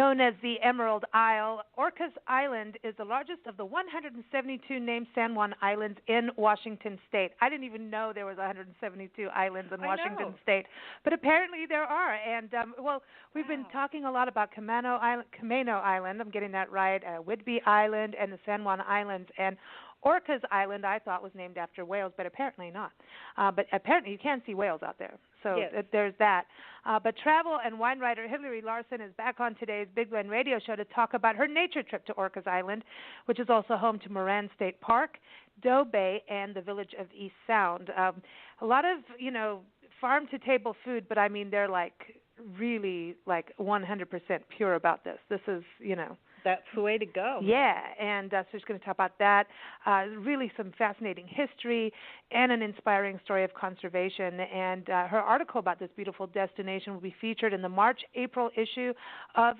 known as the Emerald Isle. Orcas Island is the largest of the 172 named San Juan Islands in Washington State. I didn't even know there was 172 islands in Washington State, but apparently there are. And, we've been talking a lot about Camano Island, I'm getting that right, Whidbey Island, and the San Juan Islands. And Orcas Island, I thought, was named after whales, but apparently not. But apparently you can see whales out there. So there's that. But travel and wine writer Hilarie Larson is back on today's Big Blend Radio Show to talk about her nature trip to Orcas Island, which is also home to Moran State Park, Doe Bay, and the village of East Sound. A lot of, farm-to-table food, but, I mean, they're, really, 100% pure about this. This is, That's the way to go. Yeah, and so she's going to talk about that. Really some fascinating history and an inspiring story of conservation. And her article about this beautiful destination will be featured in the March-April issue of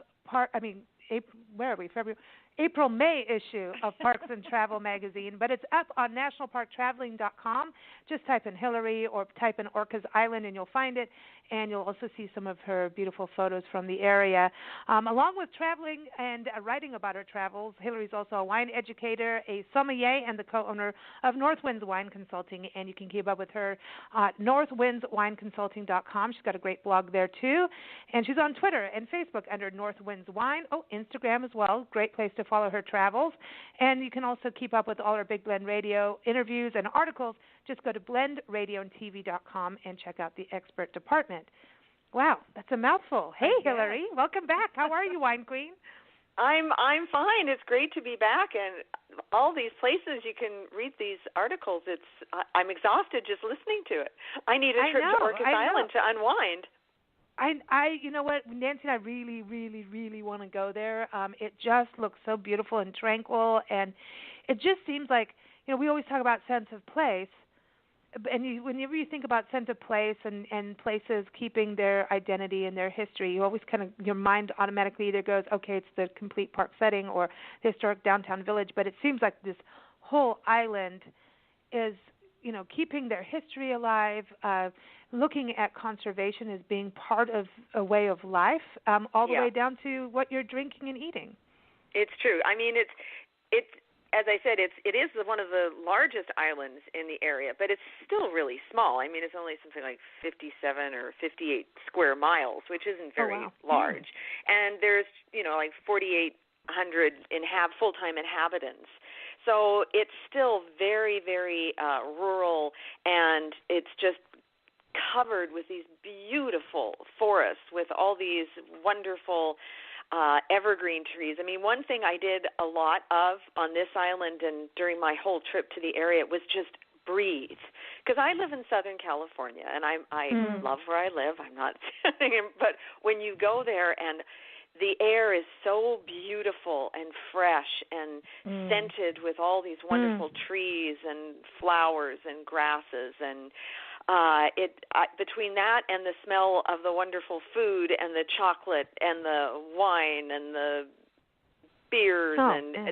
April-May issue of Parks and Travel magazine, but it's up on nationalparktraveling.com. Just type in Hilarie or type in Orcas Island and you'll find it, and you'll also see some of her beautiful photos from the area. Along with traveling and writing about her travels, Hilarie's also a wine educator, a sommelier, and the co-owner of North Winds Wine Consulting, and you can keep up with her at northwindswineconsulting.com. She's got a great blog there, too, and she's on Twitter and Facebook under North Winds Wine. Instagram as well. Great place to follow her travels. And you can also keep up with all her Big Blend Radio interviews and articles. Just go to blendradioandtv.com and check out the expert department. Wow, that's a mouthful. Hey, Hilarie, welcome back. How are you, Wine Queen? I'm fine. It's great to be back, and all these places you can read these articles. I'm exhausted just listening to it. I need a trip to Orcas Island to unwind. You know what, Nancy and I really, really, really want to go there. It just looks so beautiful and tranquil, and it just seems like, we always talk about sense of place, and whenever you think about sense of place and places keeping their identity and their history, you always your mind automatically either goes, okay, it's the complete park setting or the historic downtown village, but it seems like this whole island is, keeping their history alive, looking at conservation as being part of a way of life, all the way down to what you're drinking and eating. It's true. I mean, it's as I said, it is one of the largest islands in the area, but it's still really small. I mean, it's only something like 57 or 58 square miles, which isn't very large. And there's, 4,800 full-time inhabitants. So it's still very, very rural, and it's just covered with these beautiful forests with all these wonderful evergreen trees. I mean, one thing I did a lot of on this island and during my whole trip to the area was just breathe. Because I live in Southern California, and I love where I live. I'm not but when you go there and the air is so beautiful and fresh and scented with all these wonderful trees and flowers and grasses, and between that and the smell of the wonderful food and the chocolate and the wine and the beers,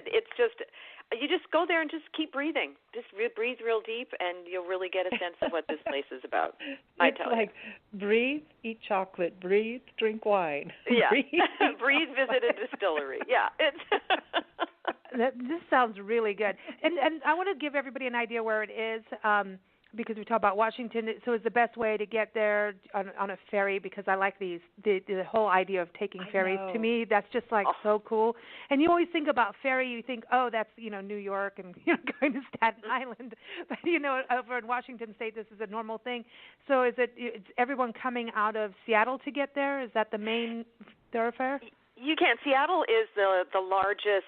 it's just, you just go there and just keep breathing. Just breathe real deep, and you'll really get a sense of what this place is about. It's like breathe, eat chocolate, breathe, drink wine. Yeah, breathe, visit a distillery. Yeah, this sounds really good. And I want to give everybody an idea where it is. Because we talk about Washington, so is the best way to get there on a ferry, because I like the whole idea of taking ferries. To me, that's just so cool. And you always think about ferry, you think, oh, that's, New York and going to Staten Island. But, over in Washington State, this is a normal thing. So it's everyone coming out of Seattle to get there? Is that the main thoroughfare? You can. Seattle is the largest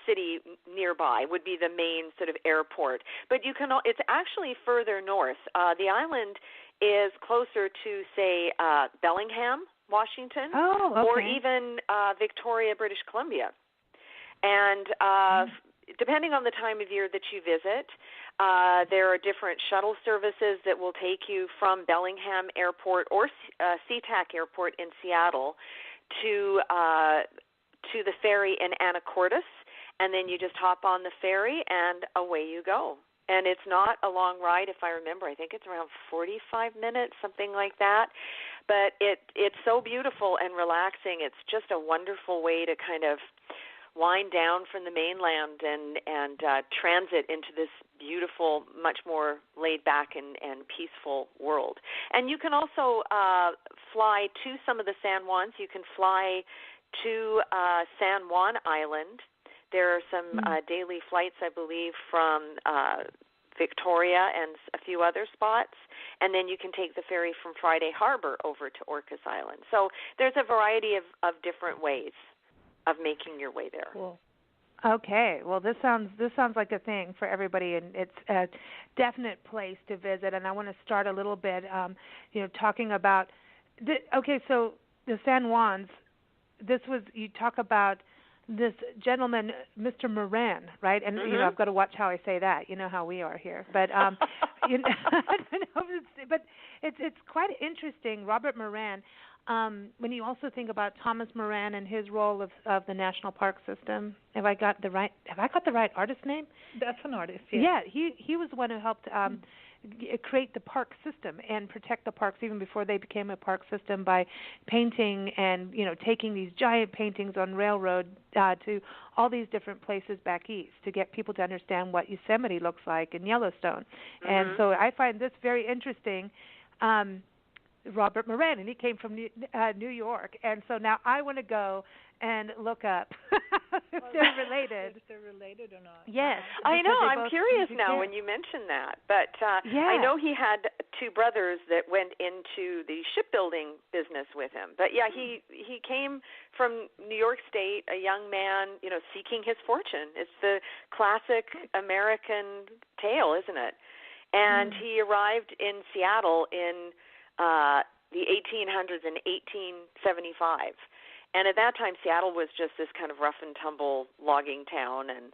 city nearby, would be the main sort of airport. But it's actually further north. The island is closer to, say, Bellingham, Washington, or even Victoria, British Columbia. And depending on the time of year that you visit, there are different shuttle services that will take you from Bellingham Airport or SeaTac Airport in Seattle to the ferry in Anacortes, and then you just hop on the ferry and away you go. and it's not a long ride, if I remember. I think it's around 45 minutes, something like that. But it's so beautiful and relaxing. It's just a wonderful way to kind of wind down from the mainland and transit into this beautiful, much more laid back and peaceful world. And you can also fly to some of the San Juans. You can fly to San Juan Island. There are some daily flights, I believe, from Victoria and a few other spots, and then you can take the ferry from Friday Harbor over to Orcas Island. So there's a variety of different ways of making your way there. Cool. Okay. Well, this sounds like a thing for everybody, and it's a definite place to visit. And I want to start a little bit, talking about. So the San Juans. This was you talk about this gentleman, Mr. Moran, right? And I've got to watch how I say that. You know how we are here, but but it's quite interesting. Robert Moran. When you also think about Thomas Moran and his role of the National Park System, have I got the right artist name? That's an artist. Yeah, he was the one who helped create the park system and protect the parks even before they became a park system by painting and taking these giant paintings on railroad to all these different places back east to get people to understand what Yosemite looks like in Yellowstone. And so I find this very interesting. Robert Moran, and he came from New York, and so now I want to go and look up if they're related. If they're related or not. Yes. I know. I'm curious now when you mention that. But I know he had two brothers that went into the shipbuilding business with him. But, yeah, he came from New York State, a young man, seeking his fortune. It's the classic American tale, isn't it? And he arrived in Seattle in the 1800s in 1875. And at that time, Seattle was just this kind of rough and tumble logging town, and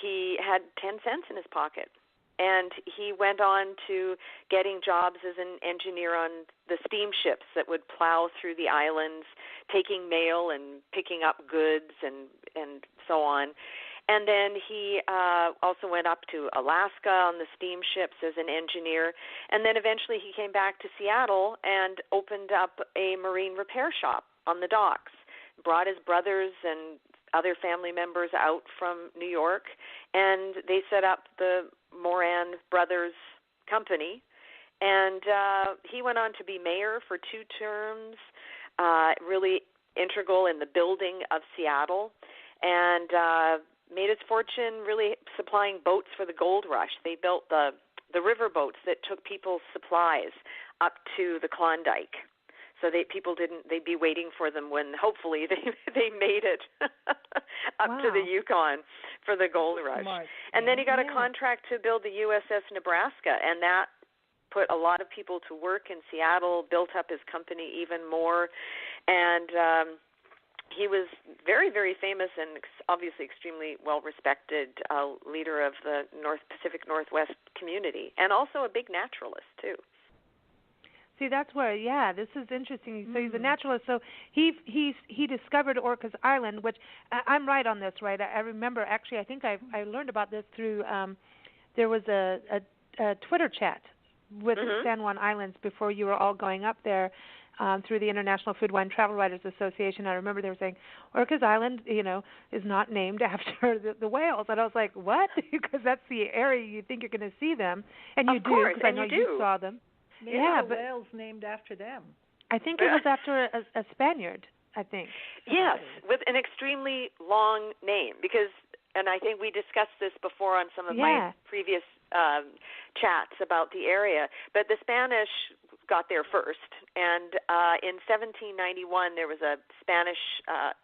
he had 10 cents in his pocket. And he went on to getting jobs as an engineer on the steamships that would plow through the islands, taking mail and picking up goods and so on. And then he also went up to Alaska on the steamships as an engineer. And then eventually he came back to Seattle and opened up a marine repair shop on the docks, brought his brothers and other family members out from New York, and they set up the Moran Brothers Company. And he went on to be mayor for 2 terms, really integral in the building of Seattle, and made his fortune really supplying boats for the gold rush. They built the river boats that took people's supplies up to the Klondike, so they'd be waiting for them when hopefully they made it up to the Yukon for the gold rush. Smart. And then he got a contract to build the USS Nebraska, and that put a lot of people to work in Seattle, built up his company even more, and he was very, very famous and obviously extremely well-respected leader of the Pacific Northwest community, and also a big naturalist, too. See, that's where, this is interesting. So he's a naturalist. So he discovered Orcas Island, which I'm right on this, right? I remember, actually, I think I learned about this through, there was a Twitter chat with the San Juan Islands before you were all going up there. Through the International Food, Wine, Travel Writers Association. I remember they were saying, Orcas Island, is not named after the whales. And I was like, what? Because that's the area you think you're going to see them. And you do, because I know you saw them. Maybe the whales named after them. I think it was after a Spaniard, I think. Yes, with an extremely long name. And I think we discussed this before on some of my previous chats about the area. But the Spanish got there first, and in 1791 there was a Spanish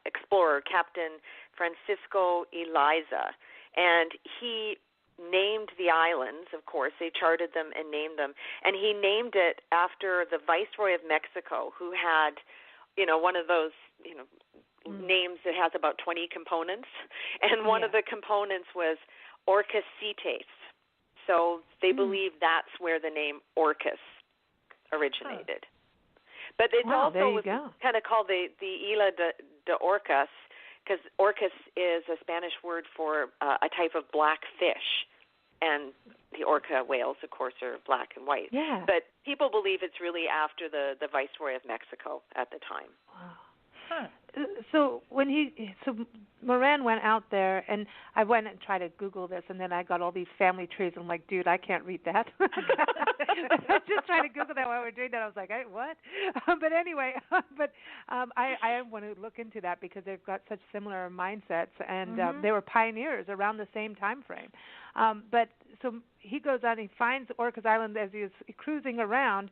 explorer, Captain Francisco Eliza, and he named the islands. Of course, they charted them and named them, and he named it after the Viceroy of Mexico, who had, one of those, names that has about 20 components, and one of the components was Orcasitas. So they believe that's where the name Orcas originated. But it also was kind of called the Isla de Orcas, because Orcas is a Spanish word for a type of black fish. and the orca whales, of course, are black and white. Yeah. But people believe it's really after the Viceroy of Mexico at the time. Wow. Huh. So Moran went out there, and I went and tried to Google this, and then I got all these family trees. I'm like, dude, I can't read that. I was just trying to Google that while we were doing that. I was like, hey, what? But anyway, I want to look into that because they've got such similar mindsets, and they were pioneers around the same time frame. But so he goes out and he finds Orcas Island as he's cruising around,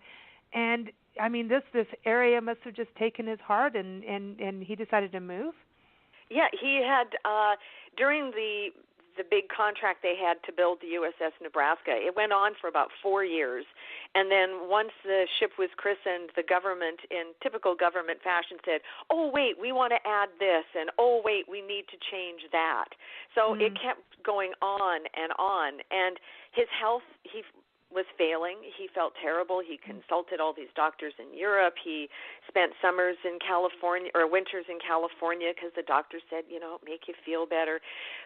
and I mean, this area must have just taken his heart, and he decided to move. Yeah, he had during the big contract they had to build the USS Nebraska. It went on for about 4 years, and then once the ship was christened, the government, in typical government fashion, said, "Oh wait, we want to add this," and "Oh wait, we need to change that." So it kept going on, and his health, he was failing. He felt terrible. He consulted all these doctors in Europe. He spent summers in California, or winters in California, because the doctor said, make you feel better.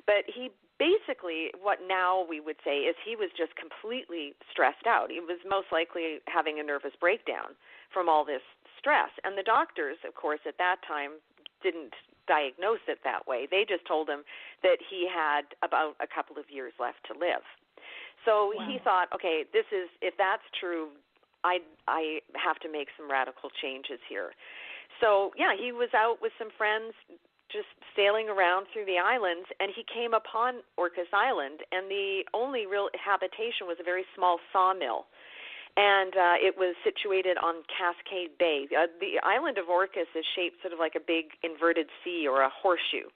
But he basically, what now we would say, is he was just completely stressed out. He was most likely having a nervous breakdown from all this stress. And the doctors, of course, at that time didn't diagnose it that way. They just told him that he had about a couple of years left to live. So he thought, okay, if that's true, I have to make some radical changes here. So, yeah, he was out with some friends just sailing around through the islands, and he came upon Orcas Island, and the only real habitation was a very small sawmill. And it was situated on Cascade Bay. The island of Orcas is shaped sort of like a big inverted C or a horseshoe.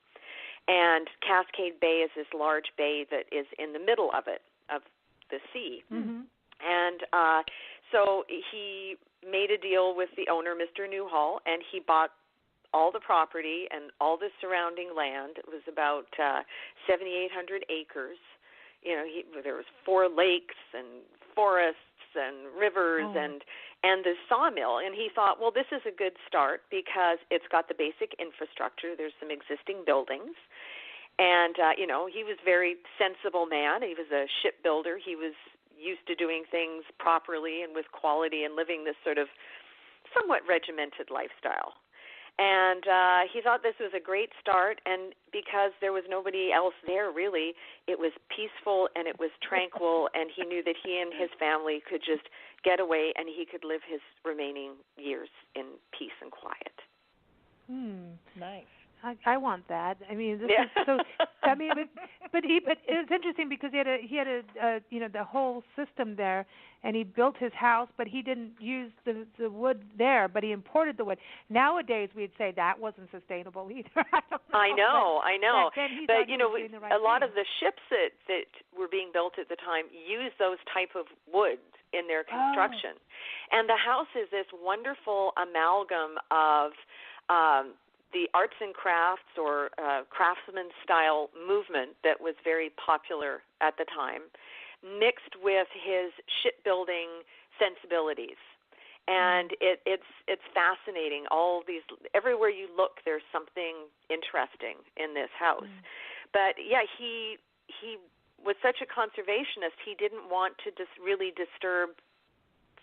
And Cascade Bay is this large bay that is in the middle of it, of the sea. And so he made a deal with the owner, Mr. Newhall, and he bought all the property and all the surrounding land. It was about 7,800 acres. There was 4 lakes and forests and rivers and the sawmill. And he thought, well, this is a good start because it's got the basic infrastructure. There's some existing buildings. And, he was a very sensible man. He was a shipbuilder. He was used to doing things properly and with quality and living this sort of somewhat regimented lifestyle. And he thought this was a great start, and because there was nobody else there really, it was peaceful and it was tranquil, and he knew that he and his family could just get away and he could live his remaining years in peace and quiet. Nice. I want that. I mean, this is so. I mean, but it's interesting because he had a the whole system there, and he built his house, but he didn't use the wood there, but he imported the wood. Nowadays, we'd say that wasn't sustainable either. I know. But a lot of the ships that were being built at the time used those type of wood in their construction, and the house is this wonderful amalgam of the arts and crafts or craftsman-style movement that was very popular at the time, mixed with his shipbuilding sensibilities. And it's fascinating. All these, everywhere you look, there's something interesting in this house. But, yeah, he was such a conservationist, he didn't want to really disturb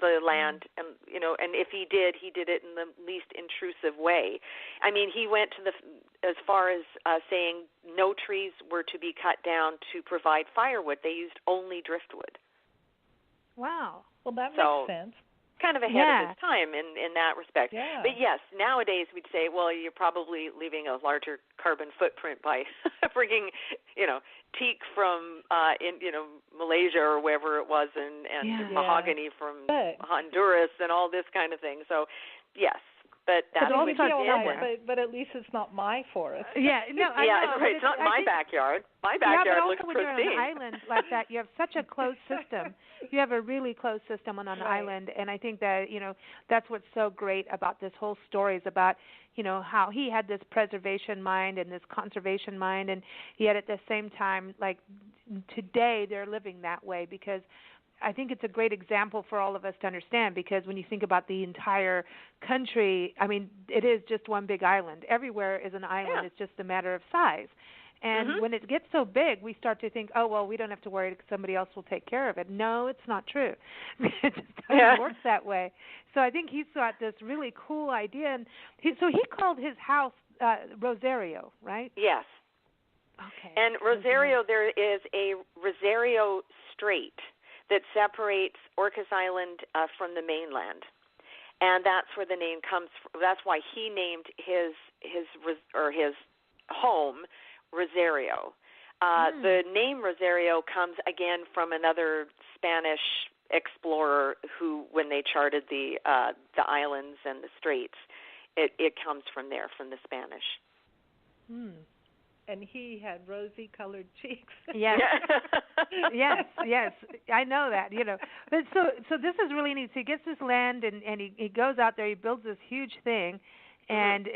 the land, and and if he did it in the least intrusive way. I mean, he went to as far as saying no trees were to be cut down to provide firewood. They used only driftwood. Wow. Well, that makes sense. Kind of ahead of his time in that respect. Yeah. But yes, nowadays we'd say, well, you're probably leaving a larger carbon footprint by bringing, teak from Malaysia or wherever it was, and mahogany from Honduras and all this kind of thing. So yes, but that's what he did. But at least it's not my forest. Yeah, no, I know. Right. It's not my backyard. My backyard looks pristine. Yeah, but also when you're on an island like that, you have such a closed system. You have a really closed system on an island, and I think that that's what's so great about this whole story is about how he had this preservation mind and this conservation mind, and yet at the same time, like today, they're living that way because I think it's a great example for all of us to understand because when you think about the entire country, I mean, it is just one big island. Everywhere is an island. It's just a matter of size. And when it gets so big, we start to think, oh, well, we don't have to worry because somebody else will take care of it. No, it's not true. It just doesn't work that way. So I think he's got this really cool idea. And he called his house Rosario, right? Yes. Okay. And Rosario, there is a Rosario Strait that separates Orcas Island from the mainland. And that's where the name comes from. That's why he named his home Rosario. The name Rosario comes again from another Spanish explorer who, when they charted the islands and the straits, it comes from there, from the Spanish. And he had rosy-colored cheeks. Yes, yes, I know that. But so this is really neat. So he gets this land, and he goes out there. He builds this huge thing, and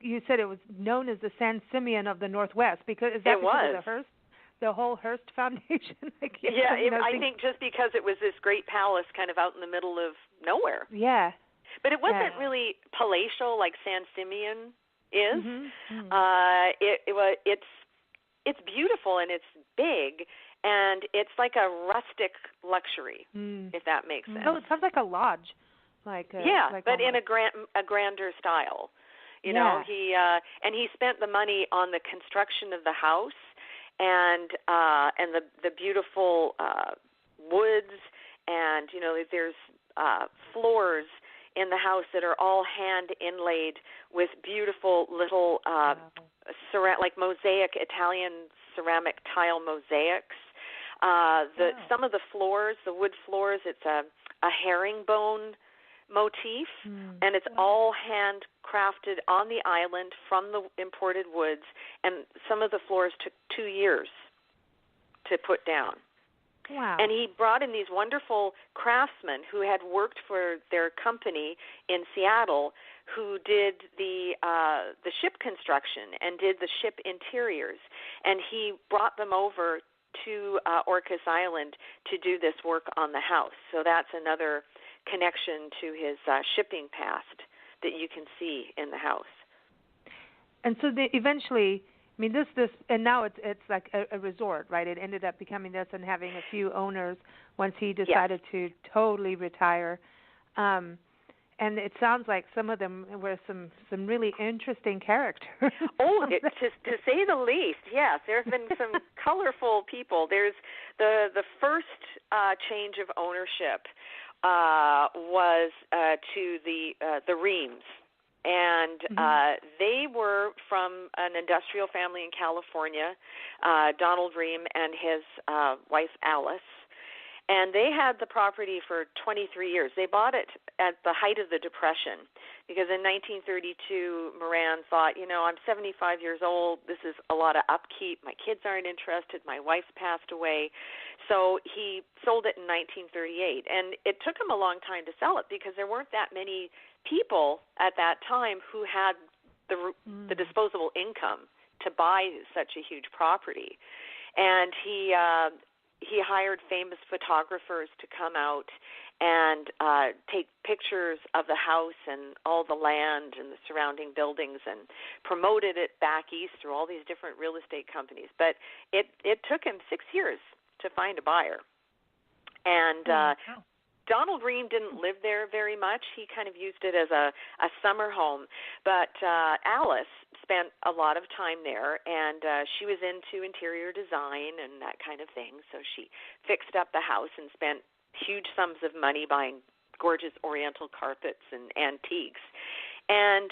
you said it was known as the San Simeon of the Northwest because of the Hearst, the whole Hearst Foundation? I think just because it was this great palace kind of out in the middle of nowhere. Yeah, but it wasn't really palatial like San Simeon is. It's beautiful and it's big and it's like a rustic luxury, if that makes sense. Oh, it sounds like a lodge, but in a grander style. You know, he spent the money on the construction of the house and the beautiful woods, and there's floors in the house that are all hand inlaid with beautiful little like mosaic, Italian ceramic tile mosaics. Some of the floors, the wood floors, it's a herringbone motif, and it's all handcrafted on the island from the imported woods, and some of the floors took 2 years to put down. Wow. And he brought in these wonderful craftsmen who had worked for their company in Seattle, who did the ship construction and did the ship interiors. And he brought them over to Orcas Island to do this work on the house. So that's another connection to his shipping past that you can see in the house. And so eventually, I mean, this, and now it's like a resort, right? It ended up becoming this and having a few owners once he decided to totally retire. And it sounds like some of them were some really interesting characters. To say the least, yes. There have been some colorful people. There's the first change of ownership was to the Reams. And they were from an industrial family in California, Donald Ream and his wife Alice. And they had the property for 23 years. They bought it at the height of the Depression because in 1932, Moran thought, I'm 75 years old. This is a lot of upkeep. My kids aren't interested. My wife's passed away. So he sold it in 1938. And it took him a long time to sell it because there weren't that many people at that time who had the disposable income to buy such a huge property. And he hired famous photographers to come out and take pictures of the house and all the land and the surrounding buildings and promoted it back east through all these different real estate companies. But it took him 6 years to find a buyer. And Donald Ream didn't live there very much. He kind of used it as a summer home. But Alice spent a lot of time there, and she was into interior design and that kind of thing. So she fixed up the house and spent huge sums of money buying gorgeous oriental carpets and antiques. And,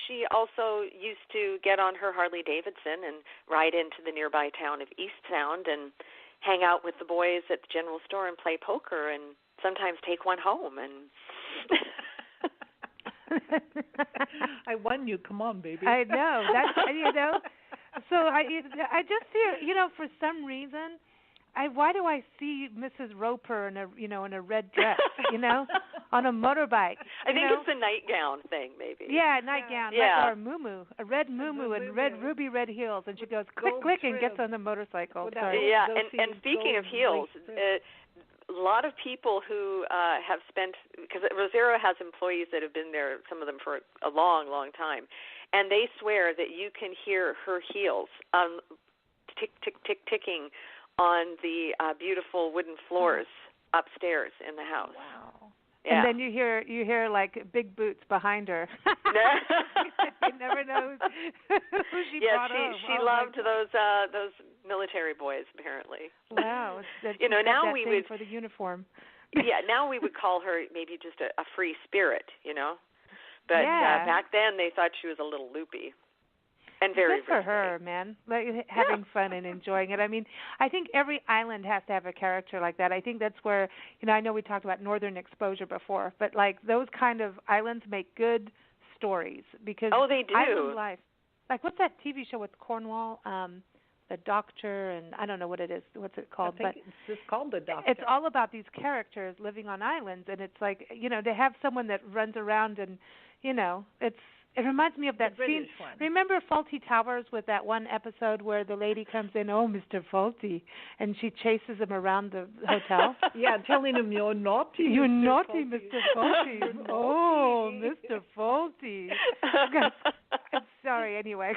she also used to get on her Harley Davidson and ride into the nearby town of East Sound and hang out with the boys at the general store and play poker and sometimes take one home. And I won you. Come on, baby. I know. That's, So I just see, for some reason, why do I see Mrs. Roper in a red dress, on a motorbike? I think it's the nightgown thing, maybe. Yeah, nightgown. Yeah. Like our muumuuu, a red muumuuu and ruby red heels, and she goes click click and gets on the motorcycle. Yeah, and speaking of heels, a lot of people who have spent, because Rosario has employees that have been there, some of them for a long, long time, and they swear that you can hear her heels tick, tick, tick, ticking on the beautiful wooden floors upstairs in the house. Wow. Yeah. And then you hear like big boots behind her. You never know who she brought home. She loved those military boys apparently. Wow. Now we would for the uniform. Now we would call her maybe just a free spirit, But back then they thought she was a little loopy. And very good for her, man. Like having fun and enjoying it. I mean, I think every island has to have a character like that. I think that's where, I know we talked about northern exposure before, but like those kind of islands make good stories because they do. Island life. Like what's that TV show with Cornwall? The Doctor, and I don't know what it is. What's it called? I think it's just called The Doctor. It's all about these characters living on islands, and it's like they have someone that runs around, and it reminds me of that scene. One. Remember Faulty Towers with that one episode where the lady comes in, oh, Mr. Faulty, and she chases him around the hotel? Yeah, telling him you're naughty. You're Mr. naughty, Faulty. Mr. Faulty. Oh, Mr. Faulty. I'm sorry, anyway.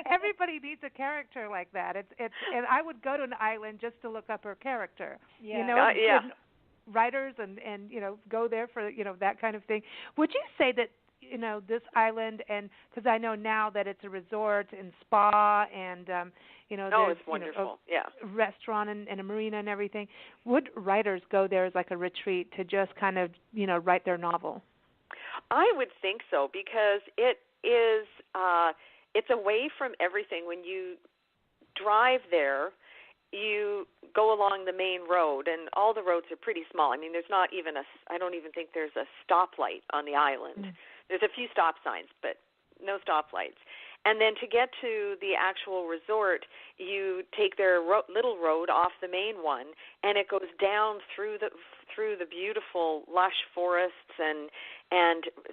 Everybody needs a character like that. And I would go to an island just to look up her character. Yeah. Writers and go there for that kind of thing. Would you say that this island, and because I know now that it's a resort and spa and there's it's wonderful. a restaurant and a marina and everything, would writers go there as like a retreat to just kind of write their novel? I would think so, because it is it's away from everything. When you drive there, you go along the main road, and all the roads are pretty small. I mean, there's not even I don't even think there's a stoplight on the island. There's a few stop signs, but no stoplights. And then to get to the actual resort, you take their little road off the main one, and it goes down through the beautiful lush forests, and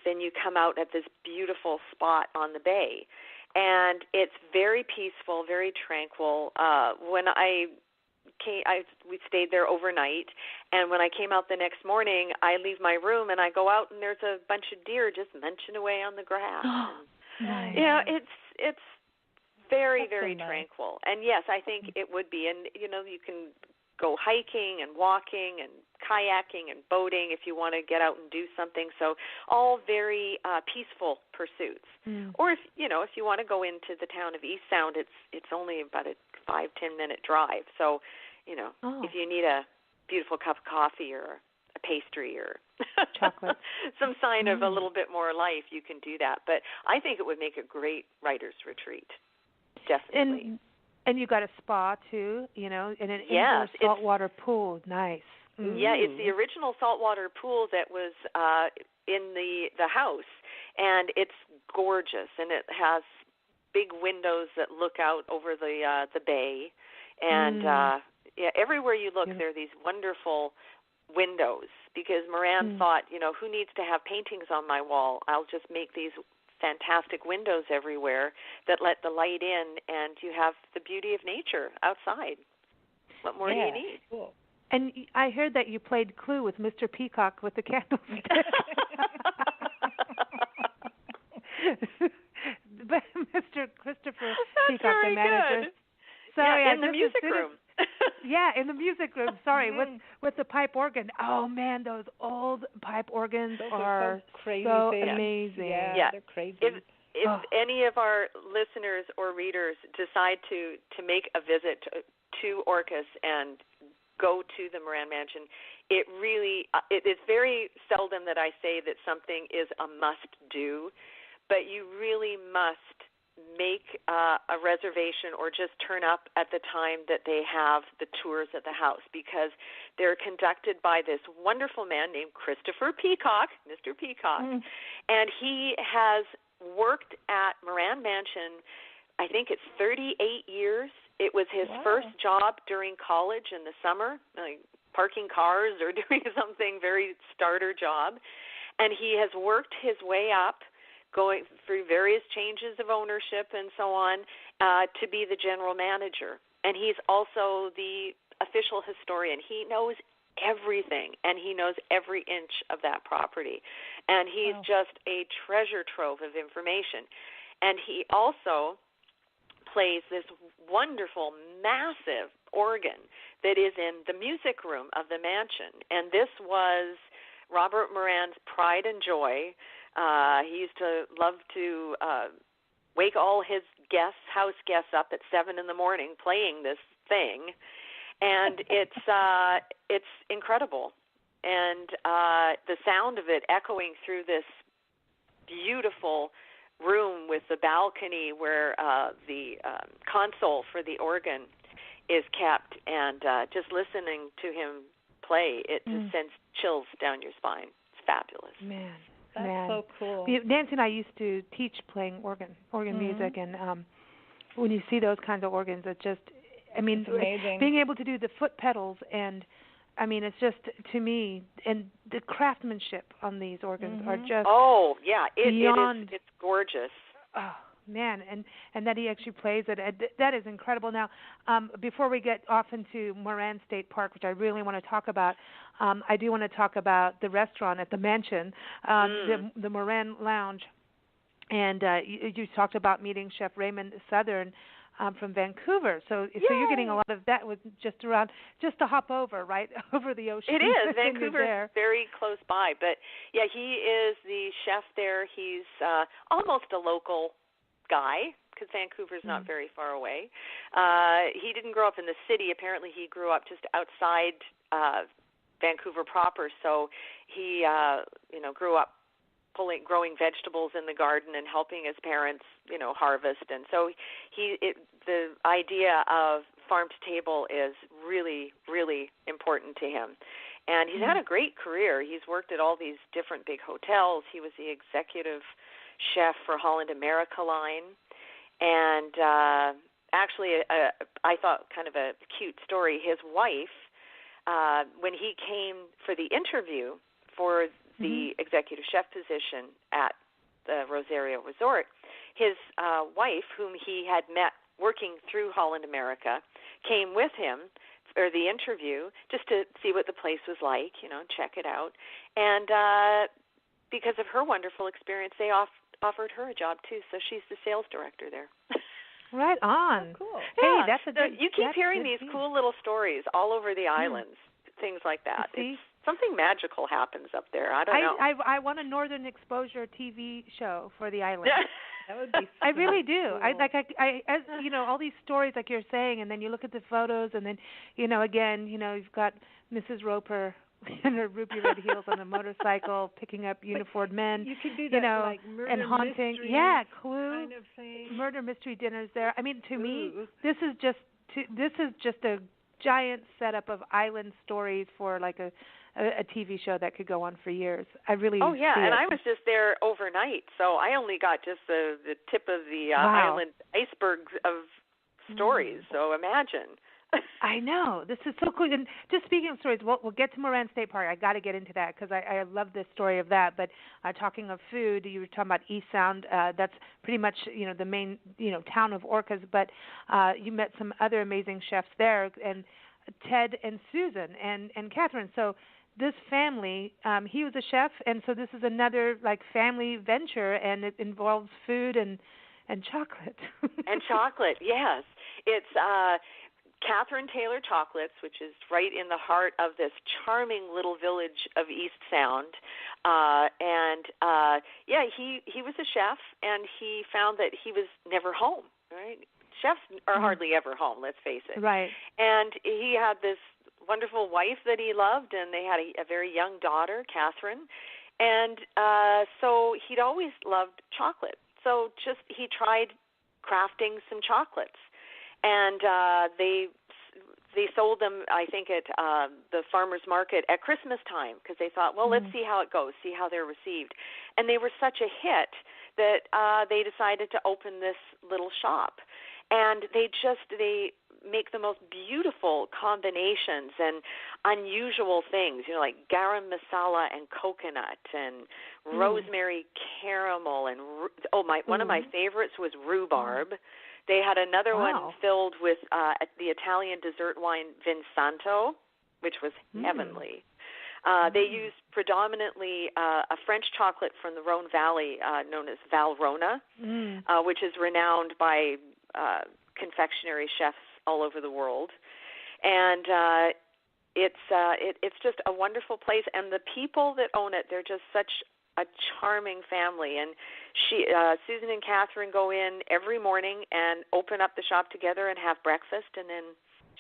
then you come out at this beautiful spot on the bay. And it's very peaceful, very tranquil. When we stayed there overnight, and when I came out the next morning, I leave my room and I go out, and there's a bunch of deer just munching away on the grass. Nice. It's very, That's very so nice. tranquil. And yes, I think it would be. And you can go hiking and walking and kayaking and boating if you want to get out and do something. So all very peaceful pursuits. Or if you want to go into the town of East Sound, it's only about a 5-10 minute drive. So if you need a beautiful cup of coffee or a pastry or chocolate, some sign of a little bit more life, you can do that. But I think it would make a great writer's retreat. Definitely. And you got a spa too, and an indoor saltwater pool. Nice. Yeah, it's the original saltwater pool that was in the house, and it's gorgeous, and it has big windows that look out over the bay, and everywhere you look, there are these wonderful windows, because Moran thought, who needs to have paintings on my wall? I'll just make these fantastic windows everywhere that let the light in, and you have the beauty of nature outside. What more do you need? Cool. And I heard that you played Clue with Mr. Peacock with the candlestick. But Mr. Christopher Peacock, the manager. Good. Sorry, in the music room. In the music room. Sorry, with the pipe organ. Oh man, those old pipe organs are so crazy. So amazing. Yeah, they're crazy. If any of our listeners or readers decide to make a visit to Orcas and go to the Moran Mansion, it is very seldom that I say that something is a must-do, but you really must make a reservation or just turn up at the time that they have the tours at the house, because they're conducted by this wonderful man named Christopher Peacock, Mr. Peacock, and he has worked at Moran Mansion, I think it's 38 years. It was his first job during college in the summer, like parking cars or doing something very starter job. And he has worked his way up, going through various changes of ownership and so on, to be the general manager. And he's also the official historian. He knows everything, and he knows every inch of that property. And he's just a treasure trove of information. And he also plays this wonderful, massive organ that is in the music room of the mansion. And this was Robert Moran's pride and joy. He used to love to wake all his house guests up at 7 in the morning playing this thing. And it's incredible. And the sound of it echoing through this beautiful room with the balcony where the console for the organ is kept, and just listening to him play, it just sends chills down your spine. It's fabulous. Man, that's so cool. Nancy and I used to teach playing organ music, and when you see those kinds of organs, it just, I mean, it's amazing. Being able to do the foot pedals, and I mean, it's just, to me, and the craftsmanship on these organs are just beyond. It's gorgeous. Oh, man, and that he actually plays it, that is incredible. Now, before we get off into Moran State Park, which I really want to talk about, I do want to talk about the restaurant at the mansion, the Moran Lounge, and you talked about meeting Chef Raymond Southern from Vancouver. So you're getting a lot of that with just to hop over, right, over the ocean. It is. Vancouver's very close by. But, yeah, he is the chef there. He's almost a local guy because Vancouver's not very far away. He didn't grow up in the city. Apparently he grew up just outside Vancouver proper. So he, grew up growing vegetables in the garden and helping his parents, harvest. And so the idea of farm to table is really, really important to him. And he's had a great career. He's worked at all these different big hotels. He was the executive chef for Holland America line. And actually, I thought kind of a cute story. His wife, when he came for the interview for the executive chef position at the Rosario Resort, his wife, whom he had met working through Holland America, came with him for the interview just to see what the place was like, check it out. And because of her wonderful experience, they offered her a job too, so she's the sales director there. Right on. Oh, cool. Hey, that's a good. You keep hearing these cool little stories all over the islands, things like that. Something magical happens up there. I don't know. I want a Northern Exposure TV show for the island. That would be. I really do. Cool. All these stories like you're saying, and then you look at the photos, and then, again, you've got Mrs. Roper in her ruby red heels on a motorcycle, picking up uniformed men. You could do that, like murder and haunting. mystery Clue, kind of thing. Murder mystery dinners there. I mean, to me, this is just a giant setup of island stories for like a TV show that could go on for years. I really see and it. I was just there overnight, so I only got just the tip of the island icebergs of stories. So imagine. I know. This is so cool. And just speaking of stories, we'll get to Moran State Park. I got to get into that because I love this story of that. But talking of food, you were talking about East Sound. That's pretty much, the main, town of Orcas. But you met some other amazing chefs there, and Ted and Susan and Catherine. So this family, he was a chef, and so this is another like family venture, and it involves food and chocolate. And chocolate, yes. It's Catherine Taylor Chocolates, which is right in the heart of this charming little village of East Sound. He was a chef, and he found that he was never home, right? Chefs are hardly ever home, let's face it. Right. And he had this wonderful wife that he loved, and they had a very young daughter, Catherine. And so he'd always loved chocolate. So he tried crafting some chocolates. And they sold them, I think, at the farmer's market at Christmas time because they thought, well, let's see how it goes, see how they're received. And they were such a hit that they decided to open this little shop. And they make the most beautiful combinations and unusual things, like garam masala and coconut and rosemary caramel. And one of my favorites was rhubarb. They had another one filled with the Italian dessert wine Vinsanto, which was heavenly. They use predominantly a French chocolate from the Rhone Valley known as Valrhona, which is renowned by confectionery chefs all over the world. And it's just a wonderful place. And the people that own it, they're just such a charming family. And Susan and Catherine go in every morning and open up the shop together and have breakfast, and then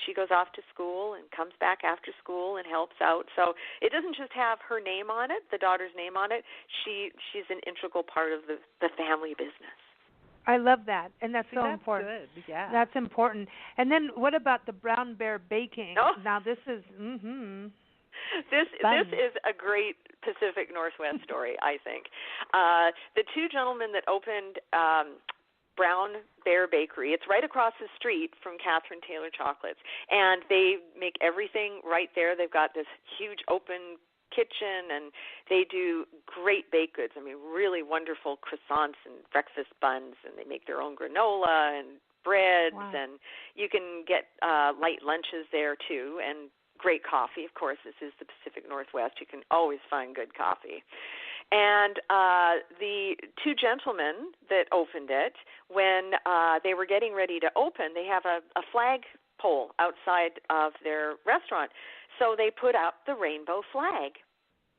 she goes off to school and comes back after school and helps out. So it doesn't just have her name on it, the daughter's name on it. She's an integral part of the family business. I love that, and that's so That's important. Good. Yeah. That's important. And then what about the brown bear baking? Oh. Now this is This is a great Pacific Northwest story, I think. The two gentlemen that opened Brown Bear Bakery, it's right across the street from Catherine Taylor Chocolates, and they make everything right there. They've got this huge open kitchen, and they do great baked goods. I mean, really wonderful croissants and breakfast buns, and they make their own granola and breads, and you can get light lunches there too, and great coffee. Of course, this is the Pacific Northwest. You can always find good coffee. And the two gentlemen that opened it, when they were getting ready to open, they have a flag pole outside of their restaurant. So they put up the rainbow flag.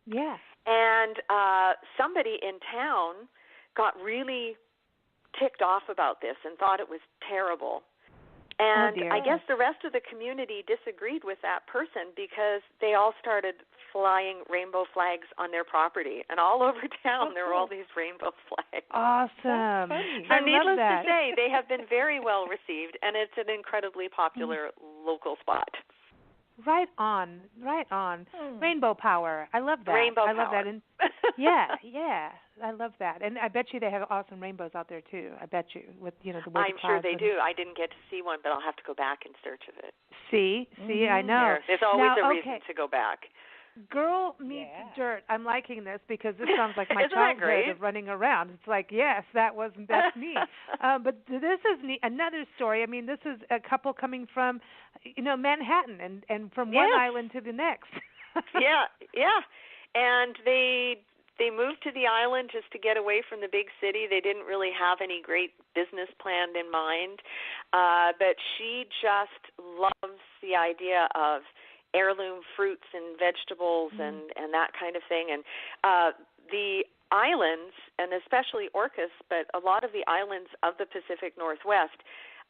Yeah. And somebody in town got really ticked off about this and thought it was terrible. And I guess the rest of the community disagreed with that person because they all started flying rainbow flags on their property. And all over town there were all these rainbow flags. Awesome. So needless to say, they have been very well received, and it's an incredibly popular local spot. Right on, right on. Rainbow power. I love that. Rainbow I love power. that. And yeah, I love that. And I bet you they have awesome rainbows out there too. I bet you with the way I'm sure they do. I didn't get to see one, but I'll have to go back in search of it. See, I know. There's always a reason to go back. Girl meets dirt. I'm liking this because this sounds like my Isn't that childhood great? of running around. It's like, yes, that's me. But this is neat. Another story. I mean, this is a couple coming from, Manhattan and from one island to the next. yeah. And they moved to the island just to get away from the big city. They didn't really have any great business plan in mind. But she just loves the idea of heirloom fruits and vegetables and that kind of thing. And the islands, and especially Orcas, but a lot of the islands of the Pacific Northwest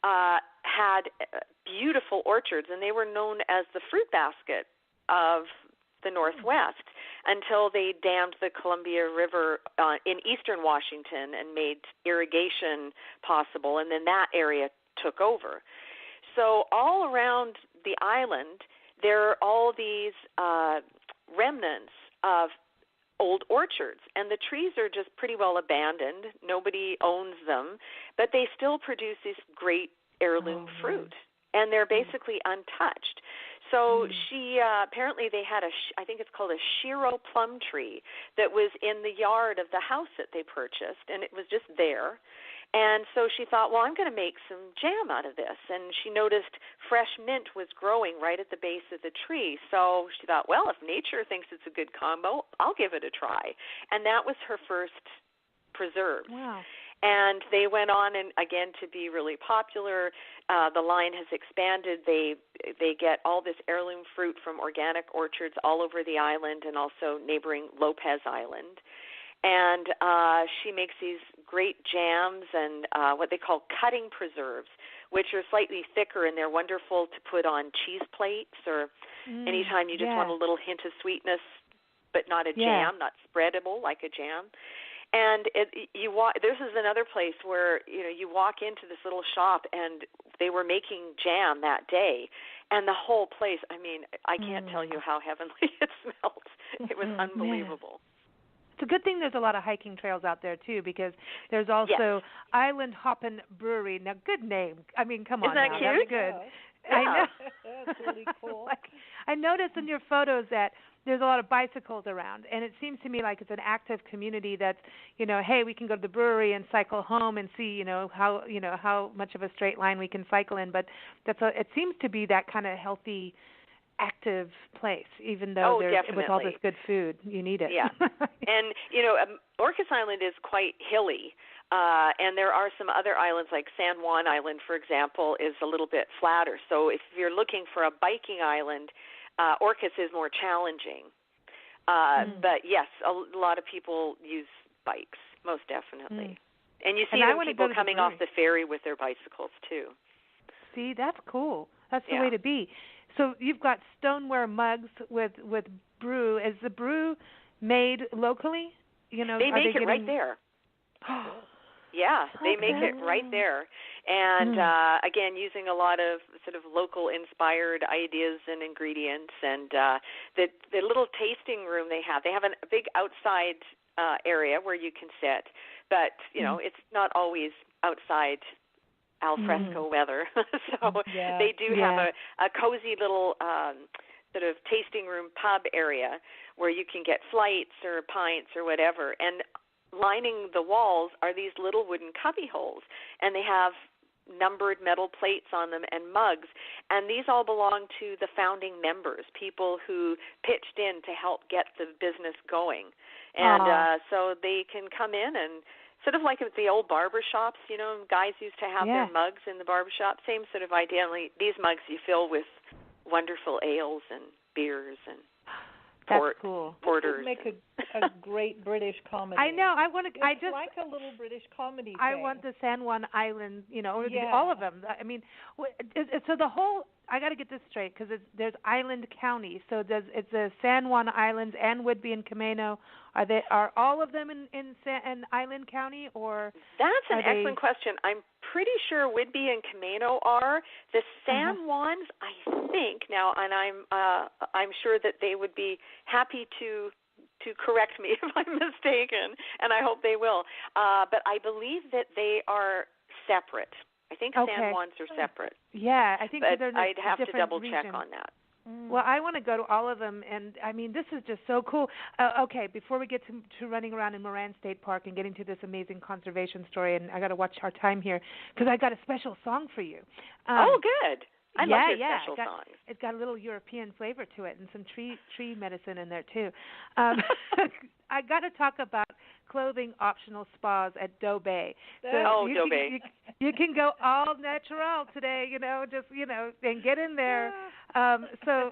had beautiful orchards, and they were known as the fruit basket of the Northwest until they dammed the Columbia River in eastern Washington and made irrigation possible, and then that area took over. So all around the island, there are all these remnants of old orchards, and the trees are just pretty well abandoned. Nobody owns them, but they still produce this great heirloom fruit, and they're basically untouched. So she apparently they had I think it's called a Shiro plum tree that was in the yard of the house that they purchased, and it was just there. And so she thought, well, I'm going to make some jam out of this. And she noticed fresh mint was growing right at the base of the tree. So she thought, well, if nature thinks it's a good combo, I'll give it a try. And that was her first preserves. Wow. And they went on, and again, to be really popular. The line has expanded. They get all this heirloom fruit from organic orchards all over the island and also neighboring Lopez Island. And she makes these great jams and what they call cutting preserves, which are slightly thicker, and they're wonderful to put on cheese plates or anytime you just want a little hint of sweetness, but not a jam, not spreadable like a jam. And this is another place where you walk into this little shop, and they were making jam that day, and the whole place. I mean, I can't tell you how heavenly it smelled. It was unbelievable. It's a good thing there's a lot of hiking trails out there, too, because there's also Island Hoppin' Brewery. Now, good name. I mean, come on. Isn't that now. cute? That's good. Yeah. I know. That's really cool. I noticed in your photos that there's a lot of bicycles around, and it seems to me like it's an active community that's, hey, we can go to the brewery and cycle home and see, how much of a straight line we can cycle in. But it seems to be that kind of healthy active place, even though with all this good food, you need it. Yeah. And, Orcas Island is quite hilly, and there are some other islands, like San Juan Island, for example, is a little bit flatter. So if you're looking for a biking island, Orcas is more challenging. But, yes, a lot of people use bikes, most definitely. And you see people coming off the ferry with their bicycles, too. See, that's cool. That's the way to be. So you've got stoneware mugs with brew. Is the brew made locally? They make it right there. Yeah, they make it right there. And, again, using a lot of sort of local-inspired ideas and ingredients. And the little tasting room they have a big outside area where you can sit. But, it's not always outside al fresco weather. So they do have a cozy little sort of tasting room pub area where you can get flights or pints or whatever. And lining the walls are these little wooden cubby holes, and they have numbered metal plates on them and mugs, and these all belong to the founding members, people who pitched in to help get the business going. And so they can come in and sort of like at the old barber shops, guys used to have their mugs in the barber shop, same sort of idea. Only these mugs you fill with wonderful ales and beers and porters. This would make a great British comedy. I know. It's like a little British comedy thing. I want the San Juan Island, all of them. I mean, so the whole. I got to get this straight because there's Island County. So it's the San Juan Islands and Whidbey and Camano. Are all of them in Island County, or? That's an excellent question. I'm pretty sure Whidbey and Camano are. The San Juans, I think now, and I'm sure that they would be happy to correct me if I'm mistaken, and I hope they will. But I believe that they are separate. I think San Juans are separate. Yeah, I think but they're I'd have to double region. check on that. Well, I want to go to all of them, and I mean, this is just so cool. Okay, before we get to running around in Moran State Park and getting to this amazing conservation story, and I got to watch our time here because I got a special song for you. Oh, good. I love your special songs. It's got a little European flavor to it and some tree medicine in there too. I got to talk about clothing optional spas at Doe Bay. Doe Bay. You can go all natural today, and get in there. So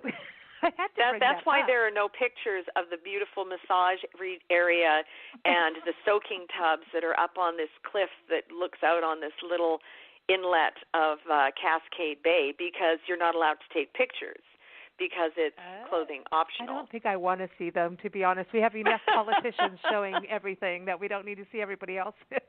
I had to that's why there are no pictures of the beautiful massage area and the soaking tubs that are up on this cliff that looks out on this little inlet of Cascade Bay, because you're not allowed to take pictures because it's clothing optional. I don't think I want to see them, to be honest. We have enough politicians showing everything that we don't need to see everybody else's.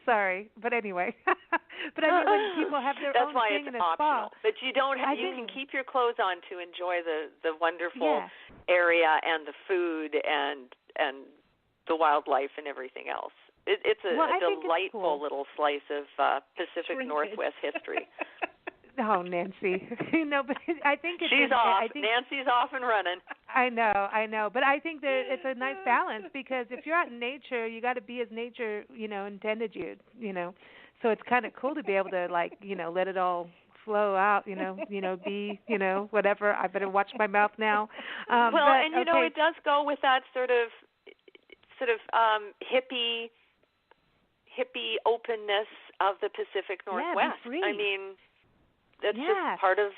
Sorry, but anyway. But I mean, when people have their own thing in a spa. That's why it's optional. But you don't. You can keep your clothes on to enjoy the wonderful area and the food and the wildlife and everything else. It's a delightful little slice of Pacific Northwest history. Oh, Nancy. But I think she's off. Nancy's off and running. I know. But I think that it's a nice balance, because if you're out in nature, you got to be as nature, intended you. So it's kind of cool to be able to let it all flow out, be, whatever. I better watch my mouth now. It does go with that sort of hippie openness of the Pacific Northwest. Be free. I mean, that's just part of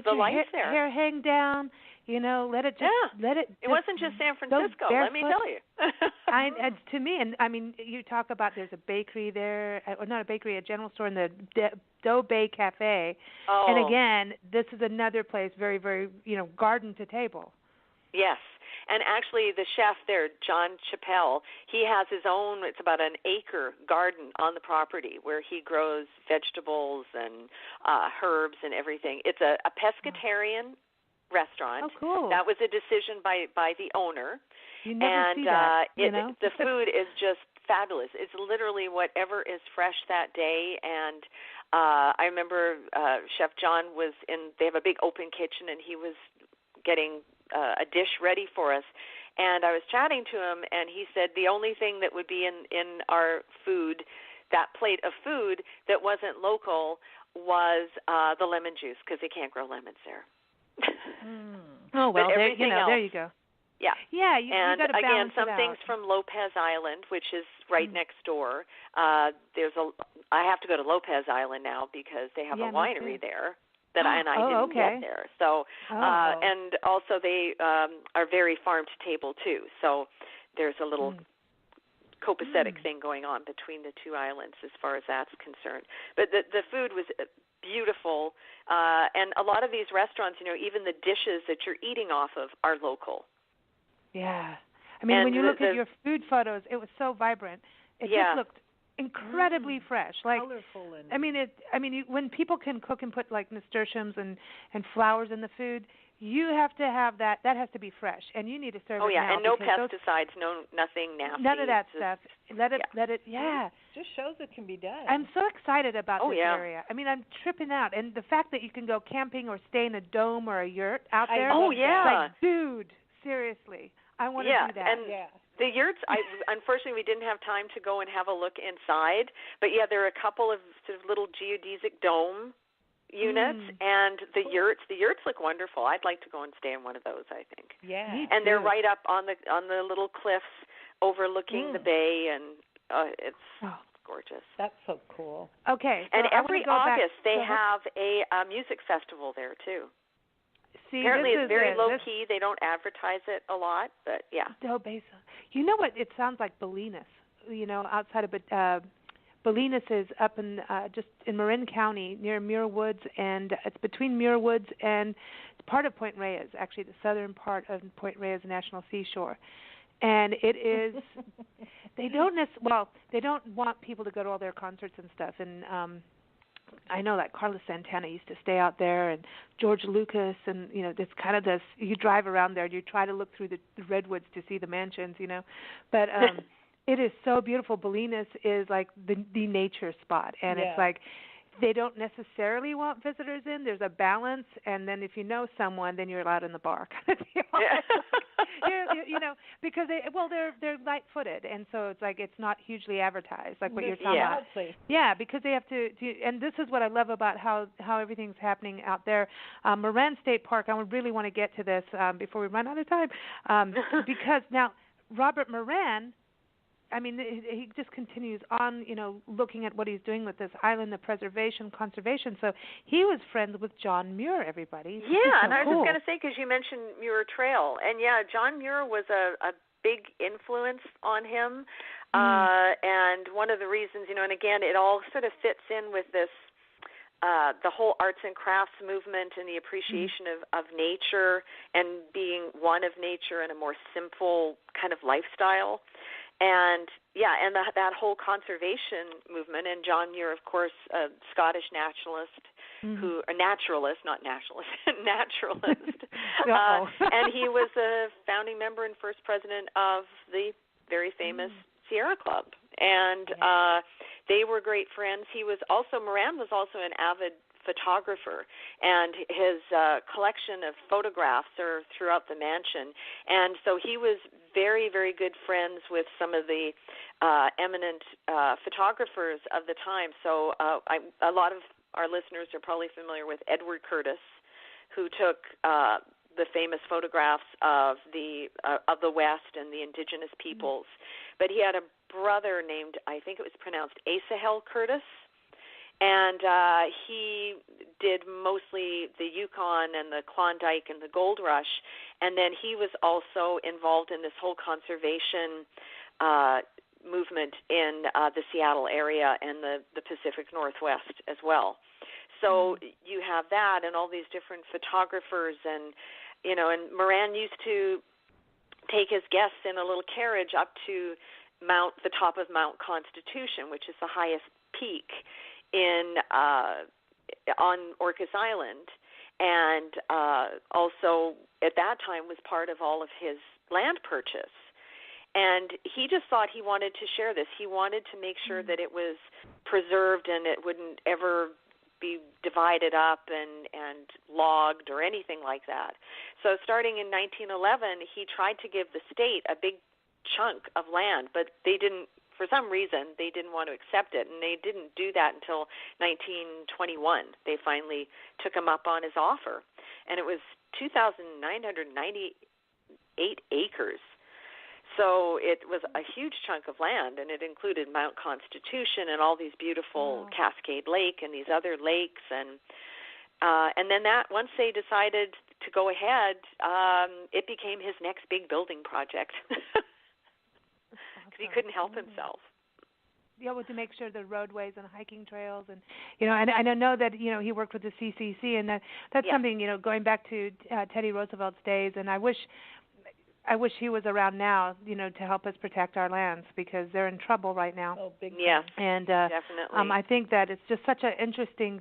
the life there. Hair hang down, let it just It wasn't just San Francisco, let me tell you. To me, and I mean, you talk about there's a bakery there, or not a bakery, a general store in the Doe Bay Cafe. Oh. And again, this is another place very, very, garden to table. Yes. And actually, the chef there, John Chappelle, he has his own, it's about an acre garden on the property where he grows vegetables and herbs and everything. It's a pescatarian restaurant. Oh, cool. That was a decision by the owner. You never see that, the food is just fabulous. It's literally whatever is fresh that day. And I remember Chef John they have a big open kitchen, and he was getting a dish ready for us, and I was chatting to him, and he said the only thing that would be in our food, that plate of food that wasn't local, was the lemon juice, because they can't grow lemons there. Oh, well, there, else, there you go. Yeah. Yeah, you got to balance again, some it out. things from Lopez Island, which is right next door. I have to go to Lopez Island now because they have a winery there that I didn't get there. So, and also they are very farm to table too. So there's a little copacetic thing going on between the two islands as far as that's concerned. But the food was beautiful, and a lot of these restaurants, even the dishes that you're eating off of are local. Yeah. I mean, when you look at your food photos, it was so vibrant. It just looked incredibly fresh. Like, colorful. And when people can cook and put like nasturtiums and flowers in the food, you have to have that. That has to be fresh, and you need to serve it now. And no pesticides, nothing nasty. None of that stuff. Let it. Just shows it can be done. I'm so excited about this area. I mean, I'm tripping out, and the fact that you can go camping or stay in a dome or a yurt out there. Like, dude, seriously, I want to do that. And the yurts, unfortunately, we didn't have time to go and have a look inside, but there are a couple of sort of little geodesic dome units, and the yurts look wonderful. I'd like to go and stay in one of those, I think. Yeah. And they're right up on the little cliffs overlooking the bay, and it's gorgeous. That's so cool. Okay. So and every August they have a music festival there too. See, apparently it's very low key. They don't advertise it a lot, but you know what? It sounds like Bolinas. Outside of Bolinas is up in just in Marin County near Muir Woods, and it's between Muir Woods and part of Point Reyes, actually the southern part of Point Reyes National Seashore. And it is they don't want people to go to all their concerts and stuff, and I know that Carlos Santana used to stay out there, and George Lucas, and it's kind of this. You drive around there, and you try to look through the redwoods to see the mansions, but it is so beautiful. Bolinas is like the nature spot, and it's like they don't necessarily want visitors in. There's a balance, and then if you know someone, then you're allowed in the bar. Because they're light-footed, and so it's like it's not hugely advertised, like what you're talking about. Yeah, because they have to, and this is what I love about how everything's happening out there. Moran State Park, I would really want to get to this before we run out of time, because now Robert Moran, I mean, he just continues on, looking at what he's doing with this island, the preservation, conservation. So he was friends with John Muir, everybody. And I was just going to say, because you mentioned Muir Trail, and John Muir was a big influence on him. And one of the reasons, and again, it all sort of fits in with this, the whole arts and crafts movement and the appreciation of nature and being one of nature in a more simple kind of lifestyle. And that whole conservation movement, and John Muir, of course, a Scottish naturalist, naturalist, not nationalist, naturalist. And he was a founding member and first president of the very famous Sierra Club. And they were great friends. Moran was also an avid photographer, and his collection of photographs are throughout the mansion. And so he was very, very good friends with some of the eminent photographers of the time. So a lot of our listeners are probably familiar with Edward Curtis, who took the famous photographs of the West and the indigenous peoples. But he had a brother named, I think it was pronounced Asahel Curtis, and he did mostly the Yukon and the Klondike and the Gold Rush. And then he was also involved in this whole conservation movement in the Seattle area and the Pacific Northwest as well. So you have that and all these different photographers, and Moran used to take his guests in a little carriage up to the top of Mount Constitution, which is the highest peak on Orcas Island, and also at that time was part of all of his land purchase. And he just thought he wanted to share this. He wanted to make sure that it was preserved and it wouldn't ever be divided up and logged or anything like that. So starting in 1911, he tried to give the state a big chunk of land, but they didn't. For some reason, they didn't want to accept it, and they didn't do that until 1921. They finally took him up on his offer. and it was 2,998 acres. So it was a huge chunk of land, and it included Mount Constitution and all these beautiful Cascade Lake and these other lakes, and then that once they decided to go ahead, it became his next big building project because he couldn't help himself. Yeah, well, to make sure the roadways and hiking trails, and and I know that he worked with the CCC, and that's something going back to Teddy Roosevelt's days, and I wish he was around now, to help us protect our lands because they're in trouble right now. Oh, big time. Yes, and definitely. I think that it's just such an interesting,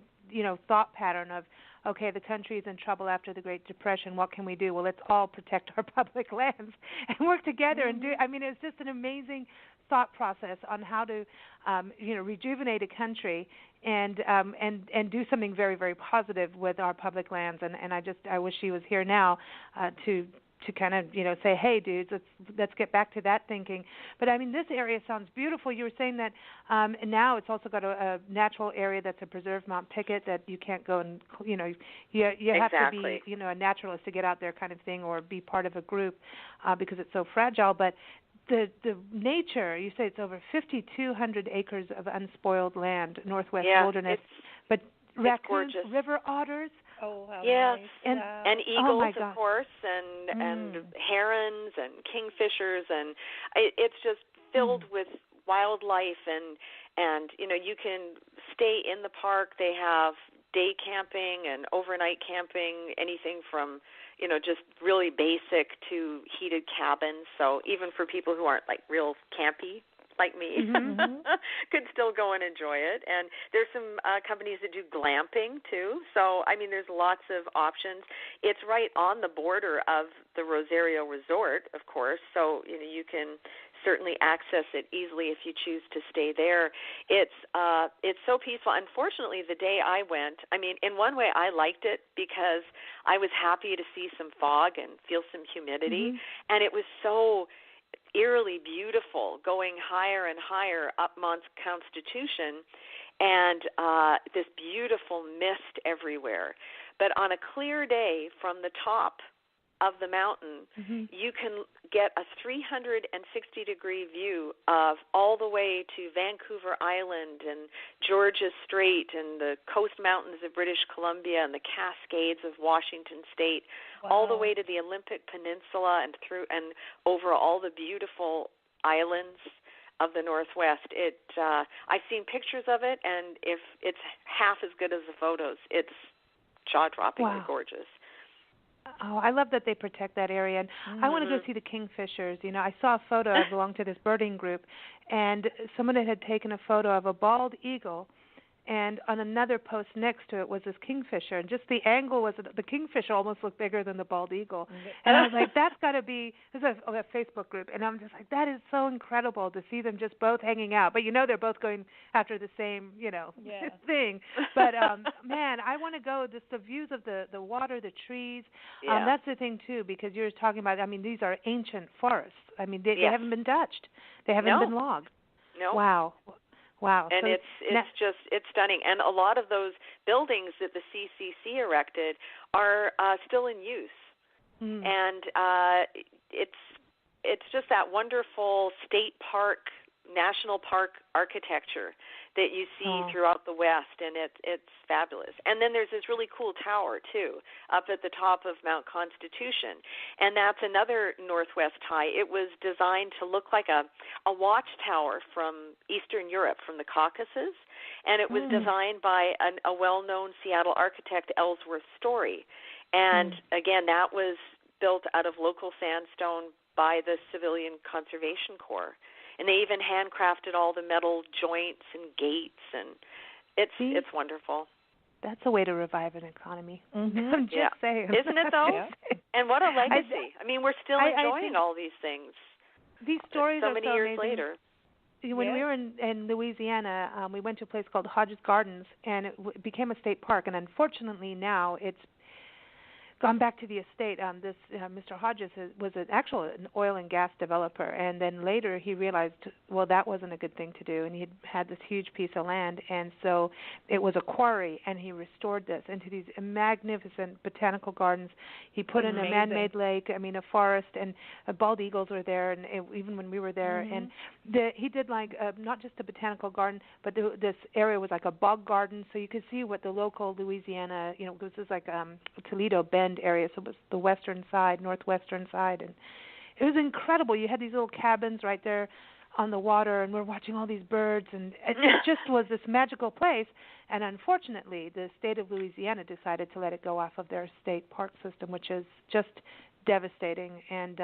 thought pattern of, okay, the country is in trouble after the Great Depression. What can we do? Well, let's all protect our public lands and work together and do. I mean, it's just an amazing thought process on how to, rejuvenate a country and do something very, very positive with our public lands. And I wish he was here now to kind of say, hey dudes, let's get back to that thinking. But I mean, this area sounds beautiful. You were saying that now it's also got a natural area that's a preserved Mount Pickett that you can't go and you have to be a naturalist to get out there kind of thing, or be part of a group because it's so fragile. But the nature, you say it's over 5,200 acres of unspoiled land, Northwest wilderness, but raccoons, river otters. Oh, how yes, nice. and eagles, of course, and herons and kingfishers, and it's just filled with wildlife, and you can stay in the park. They have day camping and overnight camping, anything from just really basic to heated cabins. So even for people who aren't like real campy like me, could still go and enjoy it. And there's some companies that do glamping too. So, I mean, there's lots of options. It's right on the border of the Rosario Resort, of course, so you can certainly access it easily if you choose to stay there. It's so peaceful. Unfortunately, the day I went, I mean, in one way I liked it because I was happy to see some fog and feel some humidity, and it was so eerily beautiful, going higher and higher up Mount Constitution, and this beautiful mist everywhere. But on a clear day from the top of the mountain, you can get a 360-degree view of all the way to Vancouver Island and Georgia Strait and the coast mountains of British Columbia and the Cascades of Washington State, all the way to the Olympic Peninsula and through and over all the beautiful islands of the Northwest. I've seen pictures of it, and if it's half as good as the photos, it's jaw-droppingly gorgeous. Oh, I love that they protect that area. And I want to go see the kingfishers. I saw a photo. I belong to this birding group, and someone had taken a photo of a bald eagle, and on another post next to it was this kingfisher. And just the angle was the kingfisher almost looked bigger than the bald eagle. And I was like, that's got to be – this is a Facebook group. And I'm just like, that is so incredible to see them just both hanging out. But they're both going after the same, thing. But, man, I want to go. Just the views of the water, the trees. That's the thing, too, because you're talking about – I mean, these are ancient forests. I mean, they haven't been touched. They haven't been logged. No. Wow. And so it's stunning. And a lot of those buildings that the CCC erected are still in use. And it's just that wonderful state park, national park architecture that you see throughout the West, and it's fabulous. And then there's this really cool tower, too, up at the top of Mount Constitution, and that's another Northwest tie. It was designed to look like a watchtower from Eastern Europe, from the Caucasus, and it was designed by a well-known Seattle architect, Ellsworth Story. And, again, that was built out of local sandstone by the Civilian Conservation Corps. And they even handcrafted all the metal joints and gates, and it's wonderful. That's a way to revive an economy. I'm just saying. Isn't it, though? And what a legacy. I mean, we're still enjoying all these things. These stories so are many so years amazing. later. When we were in Louisiana, we went to a place called Hodges Gardens, and it became a state park. And unfortunately now gone back to the estate. This Mr. Hodges was an oil and gas developer, and then later he realized, well, that wasn't a good thing to do, and he had this huge piece of land, and so it was a quarry, and he restored this into these magnificent botanical gardens. He put in a man-made lake, a forest, and bald eagles were there, and even when we were there, and he did like not just a botanical garden, but this area was like a bog garden, so you could see what the local Louisiana, this is like Toledo Bend area, so it was the western side, northwestern side, and it was incredible. You had these little cabins right there on the water, and we're watching all these birds, and it just was this magical place. And unfortunately, the state of Louisiana decided to let it go off of their state park system, which is just devastating. And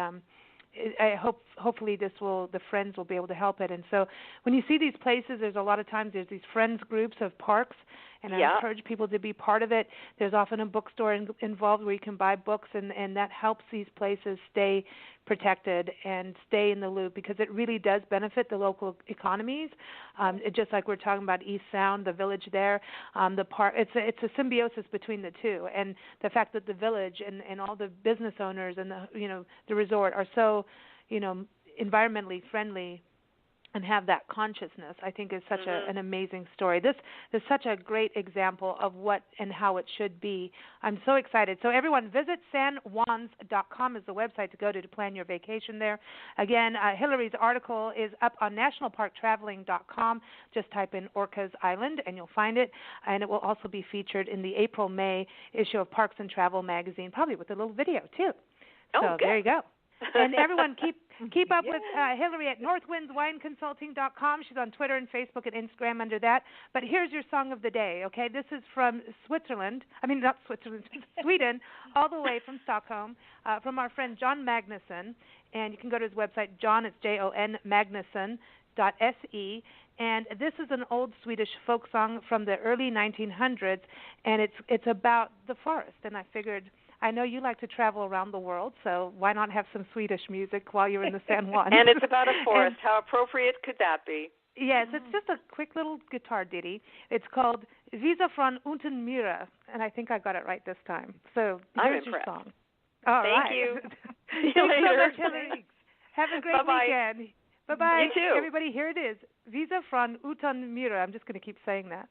I hopefully the friends will be able to help it. And so when you see these places, there's a lot of times there's these friends groups of parks, and I encourage people to be part of it. There's often a bookstore involved where you can buy books, and that helps these places stay protected and stay in the loop, because it really does benefit the local economies. Just like we're talking about East Sound, the village there, the park. It's a symbiosis between the two, and the fact that the village and all the business owners and the resort are so environmentally friendly and have that consciousness, I think is such an amazing story. This is such a great example of what and how it should be. I'm so excited. So everyone, visit sanjuans.com is the website to go to plan your vacation there. Again, Hilarie's article is up on nationalparktraveling.com. Just type in Orcas Island and you'll find it. And it will also be featured in the April-May issue of Parks and Travel magazine, probably with a little video too. So there you go. And everyone, keep up with Hilarie at northwindswineconsulting.com. She's on Twitter and Facebook and Instagram under that. But here's your song of the day, okay? This is from Switzerland. Not Switzerland, Sweden, all the way from Stockholm, from our friend John Magnusson. And you can go to his website, John, it's Jon, Magnusson.se. And this is an old Swedish folk song from the early 1900s, and it's about the forest. And I figured, I know you like to travel around the world, so why not have some Swedish music while you're in the San Juan? And it's about a forest. How appropriate could that be? Yes, it's just a quick little guitar ditty. It's called Visa från Unten Myra, and I think I got it right this time. So here's your song. All right. Thank you. Thanks so much, Hilarie. Have a great weekend. Bye-bye. You too. Everybody, here it is. Visa från Unten Myra. I'm just going to keep saying that.